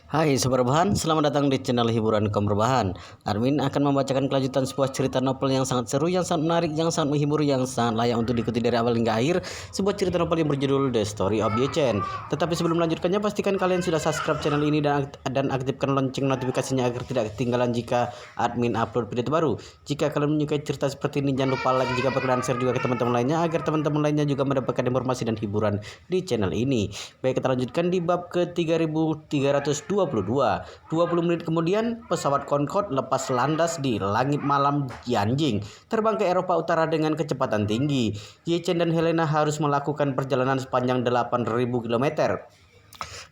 Hai Sobat Rebahan, selamat datang di channel hiburan kaum rebahan. Armin akan membacakan kelanjutan sebuah cerita novel yang sangat seru, yang sangat menarik, yang sangat menghibur, yang sangat layak untuk diikuti dari awal hingga akhir. Sebuah cerita novel yang berjudul The Story of Ye-Chen. Tetapi sebelum melanjutkannya, pastikan kalian sudah subscribe channel ini dan aktifkan lonceng notifikasinya agar tidak ketinggalan jika admin upload video terbaru. Jika kalian menyukai cerita seperti ini, jangan lupa like, jika berkenan share juga ke teman-teman lainnya agar teman-teman lainnya juga mendapatkan informasi dan hiburan di channel ini. Baik, kita lanjutkan di bab ke 3322. 20 menit kemudian, pesawat Concorde lepas landas di langit malam Tianjin, terbang ke Eropa Utara dengan kecepatan tinggi. Ye-Chen dan Helena harus melakukan perjalanan sepanjang 8.000 km.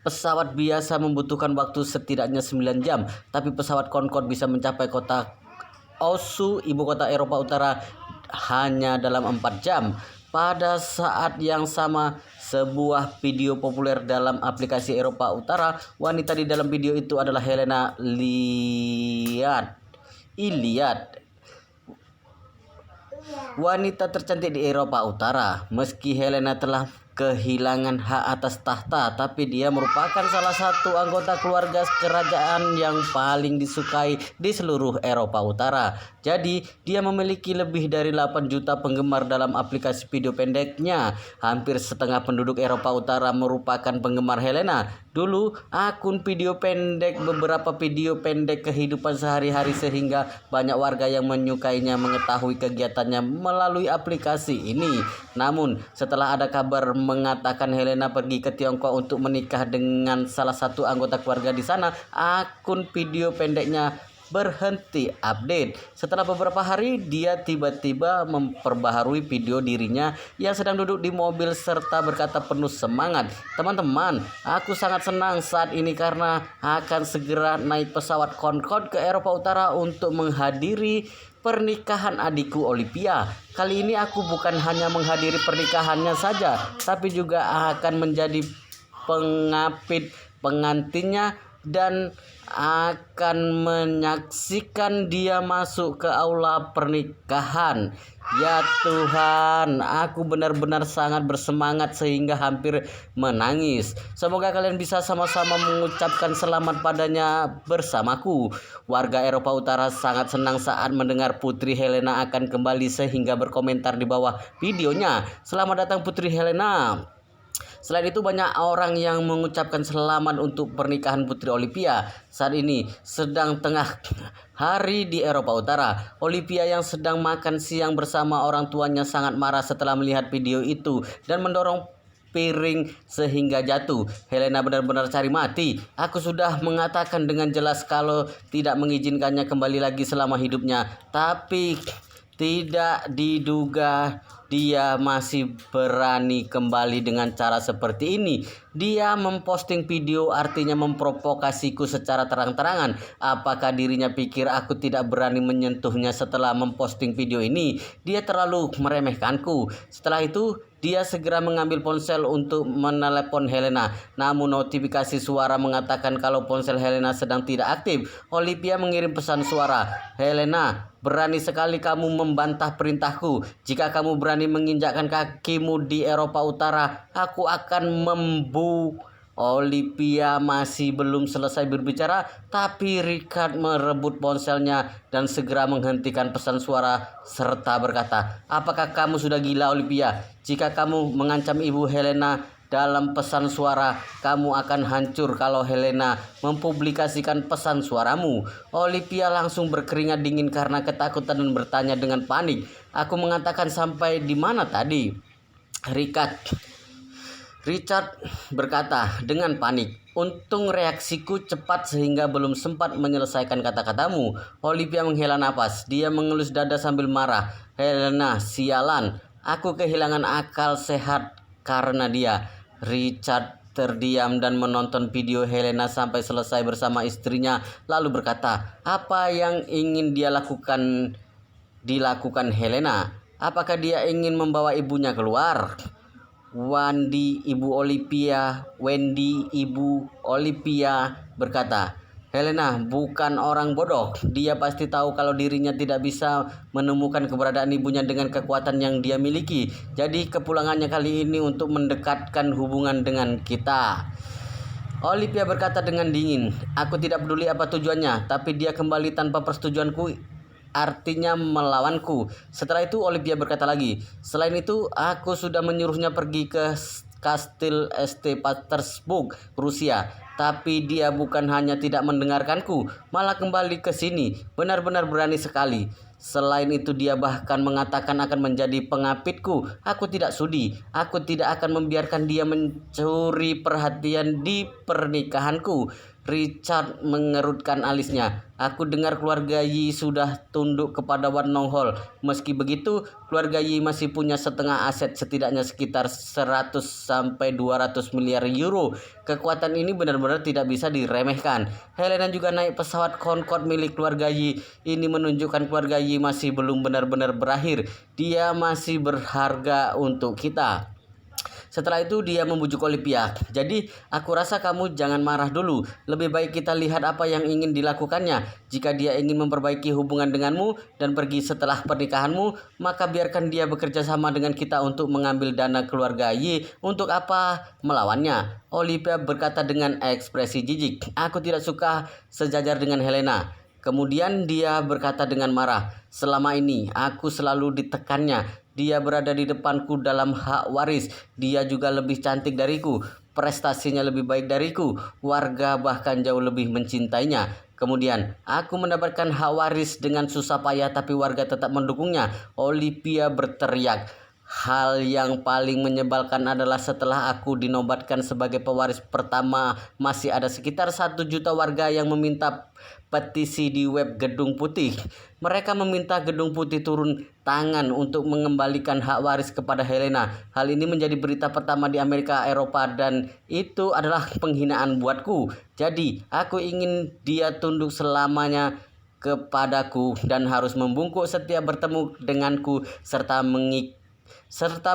Pesawat biasa membutuhkan waktu setidaknya 9 jam, tapi pesawat Concorde bisa mencapai kota Osu, ibu kota Eropa Utara, hanya dalam 4 jam. Pada saat yang sama, sebuah video populer dalam aplikasi Eropa Utara. Wanita di dalam video itu adalah Helena Iliad, wanita tercantik di Eropa Utara. Meski Helena telah kehilangan hak atas tahta, tapi dia merupakan salah satu anggota keluarga kerajaan yang paling disukai di seluruh Eropa Utara. Jadi, dia memiliki lebih dari 8 juta penggemar dalam aplikasi video pendeknya. Hampir setengah penduduk Eropa Utara merupakan penggemar Helena. Dulu, akun beberapa video pendek kehidupan sehari-hari, sehingga banyak warga yang menyukainya mengetahui kegiatannya melalui aplikasi ini. Namun, setelah ada kabar mengatakan Helena pergi ke Tiongkok untuk menikah dengan salah satu anggota keluarga di sana, akun video pendeknya berhenti update. Setelah beberapa hari, dia tiba-tiba memperbaharui video dirinya yang sedang duduk di mobil serta berkata penuh semangat, "Teman-teman, aku sangat senang saat ini karena akan segera naik pesawat Concorde ke Eropa Utara untuk menghadiri pernikahan adikku Olivia. Kali ini aku bukan hanya menghadiri pernikahannya saja, tapi juga akan menjadi pengantinnya dan akan menyaksikan dia masuk ke aula pernikahan. Ya Tuhan, aku benar-benar sangat bersemangat sehingga hampir menangis. Semoga kalian bisa sama-sama mengucapkan selamat padanya bersamaku." Warga Eropa Utara sangat senang saat mendengar Putri Helena akan kembali sehingga berkomentar di bawah videonya, "Selamat datang Putri Helena." Selain itu, banyak orang yang mengucapkan selamat untuk pernikahan Putri Olivia. Saat ini sedang tengah hari di Eropa Utara. Olivia yang sedang makan siang bersama orang tuanya sangat marah setelah melihat video itu dan mendorong piring sehingga jatuh. Helena benar-benar cari mati. "Aku sudah mengatakan dengan jelas kalau tidak mengizinkannya kembali lagi selama hidupnya, tapi tidak diduga dia masih berani kembali dengan cara seperti ini. Dia memposting video, artinya memprovokasiku secara terang-terangan. Apakah dirinya pikir aku tidak berani menyentuhnya setelah memposting video ini? Dia terlalu meremehkanku." Setelah itu, dia segera mengambil ponsel untuk menelepon Helena. Namun notifikasi suara mengatakan kalau ponsel Helena sedang tidak aktif. Olivia mengirim pesan suara, "Helena, berani sekali kamu membantah perintahku. Jika kamu berani menginjakkan kakimu di Eropa Utara, aku akan Olivia masih belum selesai berbicara, tapi Richard merebut ponselnya dan segera menghentikan pesan suara serta berkata, "Apakah kamu sudah gila, Olivia? Jika kamu mengancam ibu Helena dalam pesan suara, kamu akan hancur kalau Helena mempublikasikan pesan suaramu." Olivia langsung berkeringat dingin karena ketakutan dan bertanya dengan panik, "Aku mengatakan sampai di mana tadi?" Richard berkata dengan panik, "Untung reaksiku cepat sehingga belum sempat menyelesaikan kata-katamu." Olivia menghela napas. Dia mengelus dada sambil marah. "Helena, sialan. Aku kehilangan akal sehat karena dia." Richard terdiam dan menonton video Helena sampai selesai bersama istrinya, lalu berkata, "Apa yang ingin dilakukan Helena? Apakah dia ingin membawa ibunya keluar?" Wendy, ibu Olivia berkata, "Helena bukan orang bodoh. Dia pasti tahu kalau dirinya tidak bisa menemukan keberadaan ibunya dengan kekuatan yang dia miliki. Jadi kepulangannya kali ini untuk mendekatkan hubungan dengan kita." Olivia berkata dengan dingin, "Aku tidak peduli apa tujuannya, tapi dia kembali tanpa persetujuanku artinya melawanku." Setelah itu Olivia berkata lagi, "Selain itu, aku sudah menyuruhnya pergi ke Kastil St. Petersburg, Rusia. Tapi dia bukan hanya tidak mendengarkanku, malah kembali ke sini. Benar-benar berani sekali. Selain itu dia bahkan mengatakan akan menjadi pengapitku. Aku tidak sudi. Aku tidak akan membiarkan dia mencuri perhatian di pernikahanku." Richard mengerutkan alisnya. "Aku dengar keluarga Yi sudah tunduk kepada Wan Nonghol. Meski begitu, keluarga Yi masih punya setengah aset, setidaknya sekitar 100 sampai 200 miliar euro. Kekuatan ini benar-benar tidak bisa diremehkan." Helena juga naik pesawat Concorde milik keluarga Yi. Ini menunjukkan keluarga Yi masih belum benar-benar berakhir. Dia masih berharga untuk kita. Setelah itu dia membujuk Olivia. "Jadi aku rasa kamu jangan marah dulu. Lebih baik kita lihat apa yang ingin dilakukannya. Jika dia ingin memperbaiki hubungan denganmu dan pergi setelah pernikahanmu, maka biarkan dia bekerja sama dengan kita untuk mengambil dana keluarga Yi. Untuk apa melawannya?" Olivia berkata dengan ekspresi jijik. "Aku tidak suka sejajar dengan Helena." Kemudian dia berkata dengan marah, "Selama ini aku selalu ditekannya. Dia berada di depanku dalam hak waris. Dia juga lebih cantik dariku. Prestasinya lebih baik dariku. Warga bahkan jauh lebih mencintainya. Kemudian aku mendapatkan hak waris dengan susah payah, tapi warga tetap mendukungnya." Olivia berteriak. "Hal yang paling menyebalkan adalah setelah aku dinobatkan sebagai pewaris pertama, masih ada sekitar 1 juta warga yang meminta petisi di web Gedung Putih. Mereka meminta Gedung Putih turun tangan untuk mengembalikan hak waris kepada Helena. Hal ini menjadi berita pertama di Amerika, Eropa, dan itu adalah penghinaan buatku. Jadi, aku ingin dia tunduk selamanya kepadaku dan harus membungkuk setiap bertemu denganku serta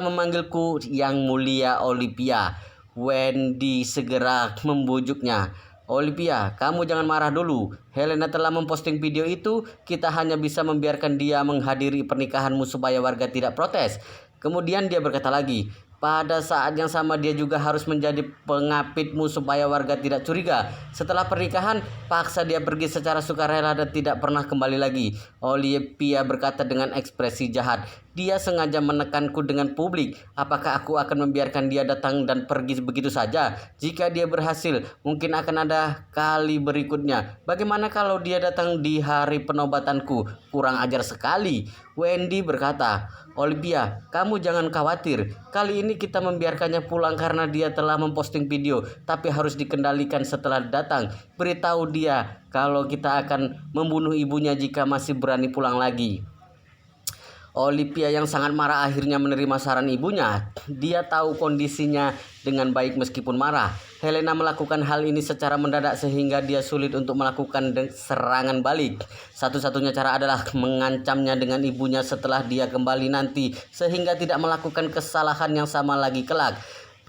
memanggilku yang mulia Olivia." Wendy segera membujuknya. "Olivia, kamu jangan marah dulu. Helena telah memposting video itu. Kita hanya bisa membiarkan dia menghadiri pernikahanmu supaya warga tidak protes." Kemudian dia berkata lagi, "Pada saat yang sama dia juga harus menjadi pengapitmu supaya warga tidak curiga. Setelah pernikahan, paksa dia pergi secara sukarela dan tidak pernah kembali lagi." Olivia berkata dengan ekspresi jahat, "Dia sengaja menekanku dengan publik. Apakah aku akan membiarkan dia datang dan pergi begitu saja? Jika dia berhasil, mungkin akan ada kali berikutnya. Bagaimana kalau dia datang di hari penobatanku? Kurang ajar sekali." Wendy berkata, "Olivia, kamu jangan khawatir. Kali ini kita membiarkannya pulang karena dia telah memposting video, tapi harus dikendalikan setelah datang. Beritahu dia kalau kita akan membunuh ibunya jika masih berani pulang lagi." Olivia yang sangat marah akhirnya menerima saran ibunya. Dia tahu kondisinya dengan baik meskipun marah. Helena melakukan hal ini secara mendadak sehingga dia sulit untuk melakukan serangan balik. Satu-satunya cara adalah mengancamnya dengan ibunya setelah dia kembali nanti sehingga tidak melakukan kesalahan yang sama lagi kelak.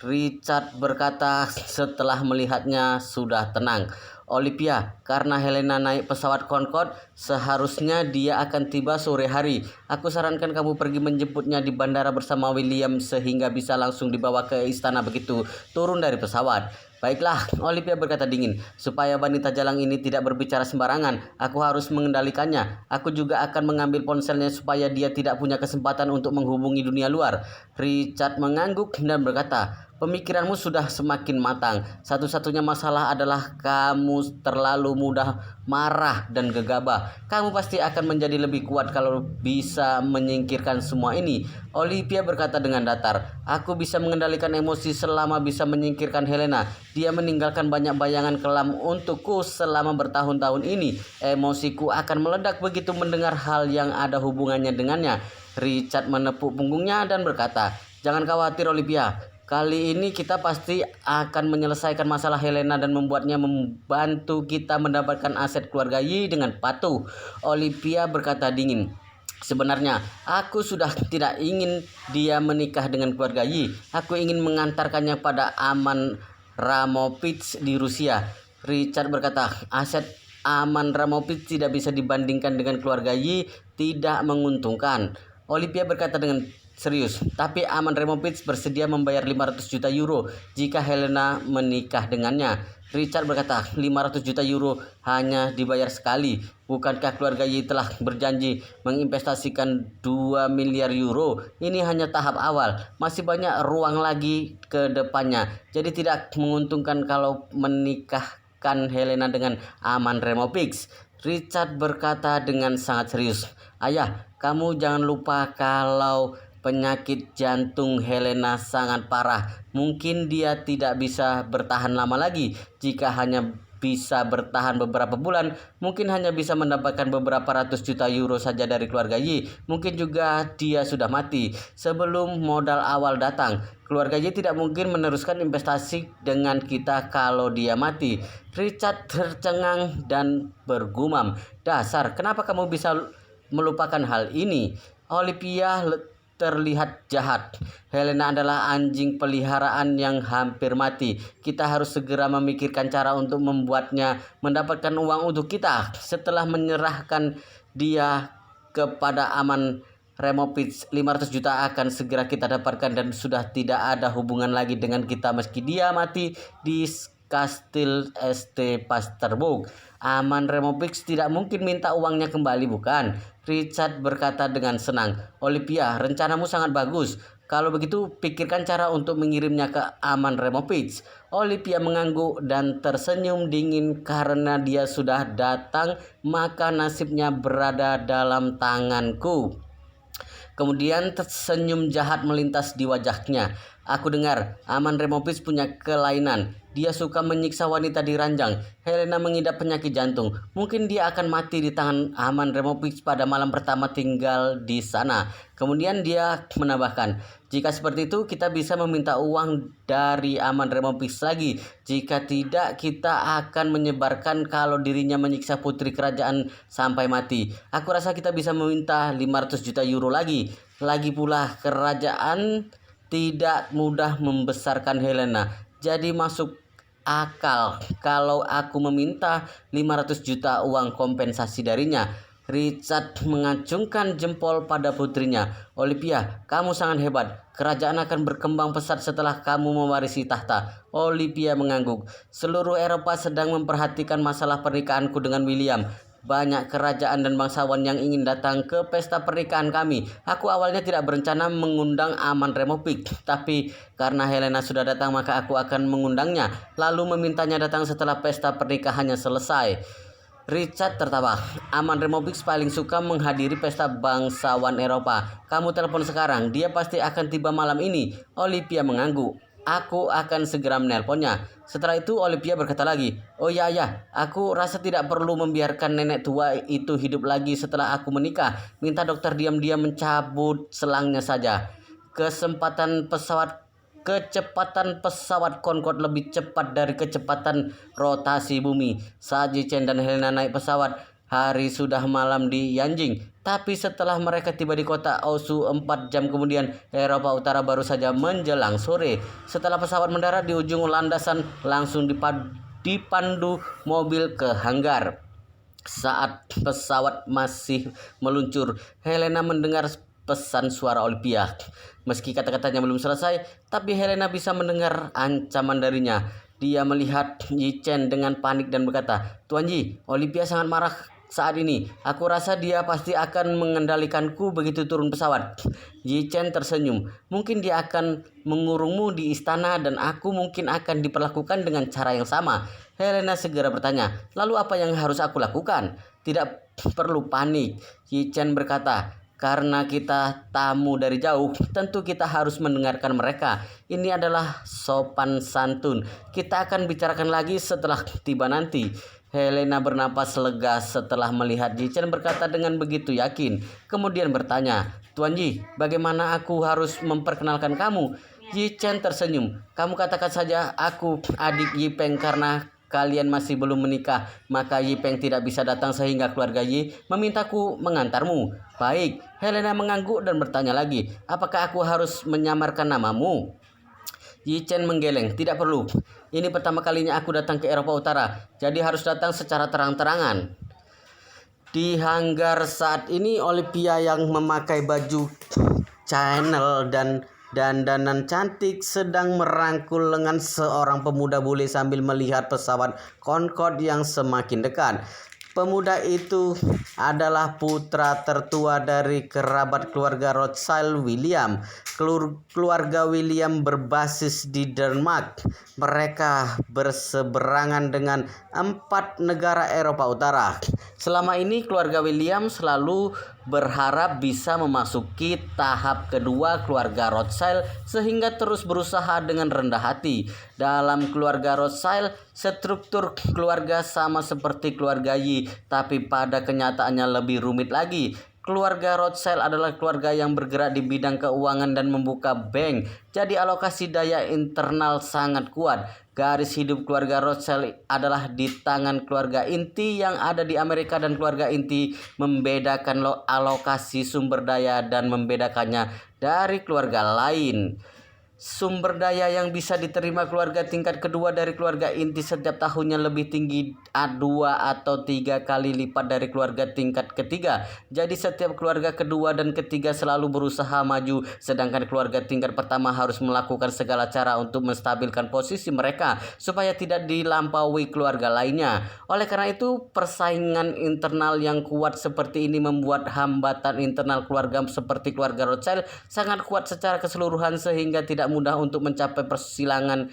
Richard berkata setelah melihatnya sudah tenang, "Olivia, karena Helena naik pesawat Concorde, seharusnya dia akan tiba sore hari. Aku sarankan kamu pergi menjemputnya di bandara bersama William sehingga bisa langsung dibawa ke istana begitu turun dari pesawat." "Baiklah," Olivia berkata dingin, "supaya wanita jalang ini tidak berbicara sembarangan, aku harus mengendalikannya. Aku juga akan mengambil ponselnya supaya dia tidak punya kesempatan untuk menghubungi dunia luar." Richard mengangguk dan berkata, "Pemikiranmu sudah semakin matang. Satu-satunya masalah adalah kamu terlalu mudah marah dan gegabah. Kamu pasti akan menjadi lebih kuat kalau bisa menyingkirkan semua ini." Olivia berkata dengan datar, "Aku bisa mengendalikan emosi selama bisa menyingkirkan Helena. Dia meninggalkan banyak bayangan kelam untukku selama bertahun-tahun ini. Emosiku akan meledak begitu mendengar hal yang ada hubungannya dengannya." Richard menepuk punggungnya dan berkata, "Jangan khawatir Olivia. Kali ini kita pasti akan menyelesaikan masalah Helena dan membuatnya membantu kita mendapatkan aset keluarga Yi dengan patuh." Olivia berkata dingin, "Sebenarnya aku sudah tidak ingin dia menikah dengan keluarga Yi. Aku ingin mengantarkannya pada Aman Ramovich di Rusia." Richard berkata, "Aset Aman Ramovich tidak bisa dibandingkan dengan keluarga Yi, tidak menguntungkan." Olivia berkata dengan serius, tapi Aman Removich bersedia membayar 500 juta euro jika Helena menikah dengannya. Richard berkata, 500 juta euro hanya dibayar sekali. Bukankah keluarga Yi telah berjanji menginvestasikan 2 miliar euro? Ini hanya tahap awal, masih banyak ruang lagi ke depannya. Jadi tidak menguntungkan kalau menikahkan Helena dengan Aman Removich. Richard berkata dengan sangat serius, "Ayah, kamu jangan lupa kalau penyakit jantung Helena sangat parah. Mungkin dia tidak bisa bertahan lama lagi. Jika hanya bisa bertahan beberapa bulan, mungkin hanya bisa mendapatkan beberapa ratus juta euro saja dari keluarga Yi. Mungkin juga dia sudah mati sebelum modal awal datang. Keluarga Yi tidak mungkin meneruskan investasi dengan kita kalau dia mati." Richard tercengang dan bergumam, "Dasar, kenapa kamu bisa melupakan hal ini?" Olivia terlihat jahat. "Helena adalah anjing peliharaan yang hampir mati. Kita harus segera memikirkan cara untuk membuatnya mendapatkan uang untuk kita. Setelah menyerahkan dia kepada Aman Removich, 500 juta akan segera kita dapatkan dan sudah tidak ada hubungan lagi dengan kita meski dia mati di Kastil St. Petersburg. Aman Removich tidak mungkin minta uangnya kembali, bukan?" Richard berkata dengan senang. "Olivia, rencanamu sangat bagus. Kalau begitu, pikirkan cara untuk mengirimnya ke Aman Removich." Olivia mengangguk dan tersenyum dingin karena dia sudah datang, maka nasibnya berada dalam tanganku. Kemudian tersenyum jahat melintas di wajahnya. "Aku dengar Aman Removich punya kelainan. Dia suka menyiksa wanita di ranjang. Helena mengidap penyakit jantung. Mungkin dia akan mati di tangan Aman Removich pada malam pertama tinggal di sana." Kemudian dia menambahkan, "Jika seperti itu, kita bisa meminta uang dari Aman Removich lagi. Jika tidak, kita akan menyebarkan kalau dirinya menyiksa putri kerajaan sampai mati. Aku rasa kita bisa meminta 500 juta euro lagi. Lagi pula, kerajaan tidak mudah membesarkan Helena. Jadi masuk akal kalau aku meminta 500 juta uang kompensasi darinya." Richard mengacungkan jempol pada putrinya. "Olivia, kamu sangat hebat. Kerajaan akan berkembang pesat setelah kamu mewarisi tahta." Olivia mengangguk. "Seluruh Eropa sedang memperhatikan masalah pernikahanku dengan William. Banyak kerajaan dan bangsawan yang ingin datang ke pesta pernikahan kami. Aku awalnya tidak berencana mengundang Aman Removich, tapi karena Helena sudah datang maka aku akan mengundangnya, lalu memintanya datang setelah pesta pernikahannya selesai." Richard tertawa. "Aman Removich paling suka menghadiri pesta bangsawan Eropa. Kamu telepon sekarang, dia pasti akan tiba malam ini." Olivia mengangguk. "Aku akan segera menelponnya." Setelah itu Olivia berkata lagi, "Oh ya, aku rasa tidak perlu membiarkan nenek tua itu hidup lagi setelah aku menikah. Minta dokter diam-diam mencabut selangnya saja." Kecepatan pesawat Concorde lebih cepat dari kecepatan rotasi bumi. Saat Yichen dan Helena naik pesawat, hari sudah malam di Yanjing. Tapi setelah mereka tiba di kota Osu 4 jam kemudian, Eropa Utara baru saja menjelang sore. Setelah pesawat mendarat di ujung landasan, langsung dipandu mobil ke hanggar. Saat pesawat masih meluncur, Helena mendengar pesan suara Olivia. Meski kata-katanya belum selesai, tapi Helena bisa mendengar ancaman darinya. Dia melihat Yichen dengan panik dan berkata, "Tuan Yi, Olivia sangat marah saat ini. Aku rasa dia pasti akan mengendalikanku begitu turun pesawat." Yichen tersenyum. "Mungkin dia akan mengurungmu di istana dan aku mungkin akan diperlakukan dengan cara yang sama." Helena segera bertanya, "Lalu apa yang harus aku lakukan?" "Tidak perlu panik," Yichen berkata. "Karena kita tamu dari jauh, tentu kita harus mendengarkan mereka. Ini adalah sopan santun. Kita akan bicarakan lagi setelah tiba nanti." Helena bernapas lega setelah melihat Yichen berkata dengan begitu yakin. Kemudian bertanya, "Tuan Yi, bagaimana aku harus memperkenalkan kamu?" Yichen tersenyum. "Kamu katakan saja aku adik Yipeng karena kalian masih belum menikah, maka Yipeng tidak bisa datang sehingga keluarga Yi memintaku mengantarmu." "Baik." Helena mengangguk dan bertanya lagi, "Apakah aku harus menyamarkan namamu?" Yichen menggeleng, "Tidak perlu. Ini pertama kalinya aku datang ke Eropa Utara, jadi harus datang secara terang-terangan." Di hanggar saat ini Olivia yang memakai baju Channel dan dandanan cantik sedang merangkul lengan seorang pemuda bule sambil melihat pesawat Concorde yang semakin dekat. Pemuda itu adalah putra tertua dari kerabat keluarga Rothschild, William. Keluarga William berbasis di Denmark. Mereka berseberangan dengan 4 negara Eropa Utara. Selama ini keluarga William selalu berharap bisa memasuki tahap kedua keluarga Rothschild sehingga terus berusaha dengan rendah hati. Dalam keluarga Rothschild, struktur keluarga sama seperti keluarga Yi, tapi pada kenyataannya lebih rumit lagi. Keluarga Rothschild adalah keluarga yang bergerak di bidang keuangan dan membuka bank, jadi alokasi daya internal sangat kuat. Garis hidup keluarga Rothschild adalah di tangan keluarga inti yang ada di Amerika, dan keluarga inti membedakan alokasi sumber daya dan membedakannya dari keluarga lain. Sumber daya yang bisa diterima keluarga tingkat kedua dari keluarga inti setiap tahunnya lebih tinggi 2 atau 3 kali lipat dari keluarga tingkat ketiga. Jadi setiap keluarga kedua dan ketiga selalu berusaha maju, sedangkan keluarga tingkat pertama harus melakukan segala cara untuk menstabilkan posisi mereka supaya tidak dilampaui keluarga lainnya. Oleh karena itu, persaingan internal yang kuat seperti ini membuat hambatan internal keluarga seperti keluarga Rothschild sangat kuat secara keseluruhan sehingga tidak mudah untuk mencapai persilangan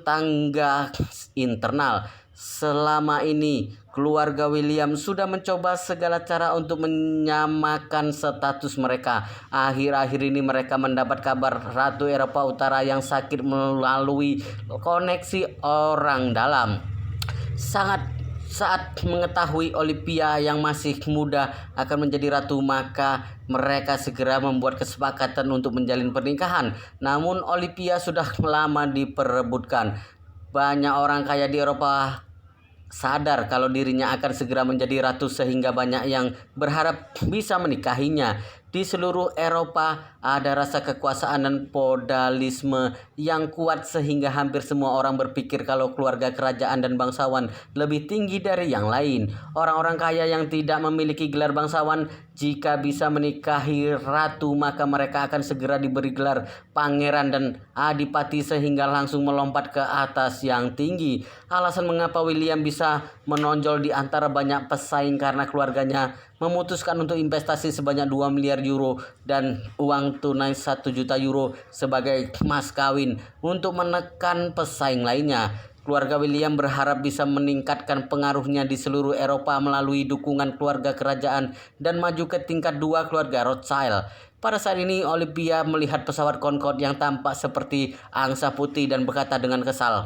tangga internal. Selama ini keluarga William sudah mencoba segala cara untuk menyamakan status mereka. Akhir-akhir ini mereka mendapat kabar Ratu Eropa Utara yang sakit melalui koneksi orang dalam. Saat mengetahui Olivia yang masih muda akan menjadi ratu, maka mereka segera membuat kesepakatan untuk menjalin pernikahan. Namun Olivia sudah lama diperebutkan. Banyak orang kaya di Eropa sadar kalau dirinya akan segera menjadi ratu sehingga banyak yang berharap bisa menikahinya. Di seluruh Eropa ada rasa kekuasaan dan feodalisme yang kuat sehingga hampir semua orang berpikir kalau keluarga kerajaan dan bangsawan lebih tinggi dari yang lain. Orang-orang kaya yang tidak memiliki gelar bangsawan jika bisa menikahi ratu maka mereka akan segera diberi gelar pangeran dan adipati sehingga langsung melompat ke atas yang tinggi. Alasan mengapa William bisa menonjol di antara banyak pesaing karena keluarganya memutuskan untuk investasi sebanyak 2 miliar euro dan uang tunai 1 juta euro sebagai mas kawin untuk menekan pesaing lainnya. Keluarga William berharap bisa meningkatkan pengaruhnya di seluruh Eropa melalui dukungan keluarga kerajaan dan maju ke tingkat 2 keluarga Rothschild. Pada saat ini Olivia melihat pesawat Concorde yang tampak seperti angsa putih dan berkata dengan kesal,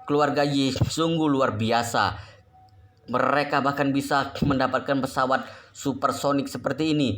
"Keluarga Yi sungguh luar biasa. Mereka bahkan bisa mendapatkan pesawat supersonik seperti ini."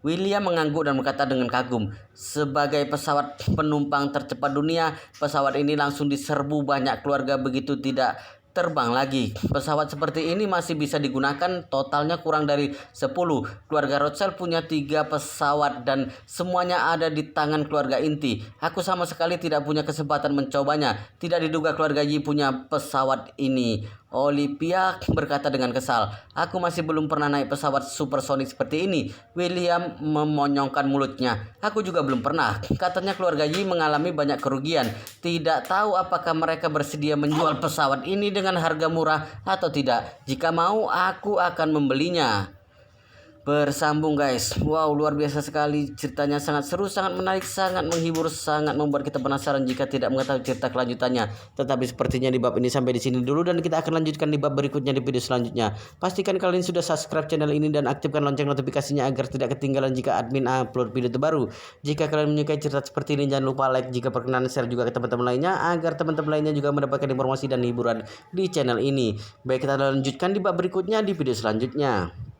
William mengangguk dan berkata dengan kagum, "Sebagai pesawat penumpang tercepat dunia, pesawat ini langsung diserbu banyak keluarga begitu tidak terbang lagi. Pesawat seperti ini masih bisa digunakan, totalnya kurang dari 10. Keluarga Rothschild punya 3 pesawat dan semuanya ada di tangan keluarga inti. Aku sama sekali tidak punya kesempatan mencobanya. Tidak diduga keluarga Yi punya pesawat ini." Olivia berkata dengan kesal, "Aku masih belum pernah naik pesawat supersonik seperti ini." William memonyongkan mulutnya. "Aku juga belum pernah." Katanya keluarga Yi mengalami banyak kerugian. Tidak tahu apakah mereka bersedia menjual pesawat ini dengan harga murah atau tidak. Jika mau, aku akan membelinya. Bersambung guys. Wow, luar biasa sekali ceritanya, sangat seru, sangat menarik, sangat menghibur, sangat membuat kita penasaran jika tidak mengetahui cerita kelanjutannya. Tetapi sepertinya di bab ini sampai di sini dulu dan kita akan lanjutkan di bab berikutnya di video selanjutnya. Pastikan kalian sudah subscribe channel ini dan aktifkan lonceng notifikasinya agar tidak ketinggalan jika admin upload video terbaru. Jika kalian menyukai cerita seperti ini, jangan lupa like, jika berkenan share juga ke teman-teman lainnya agar teman-teman lainnya juga mendapatkan informasi dan hiburan di channel ini. Baik, kita lanjutkan di bab berikutnya di video selanjutnya.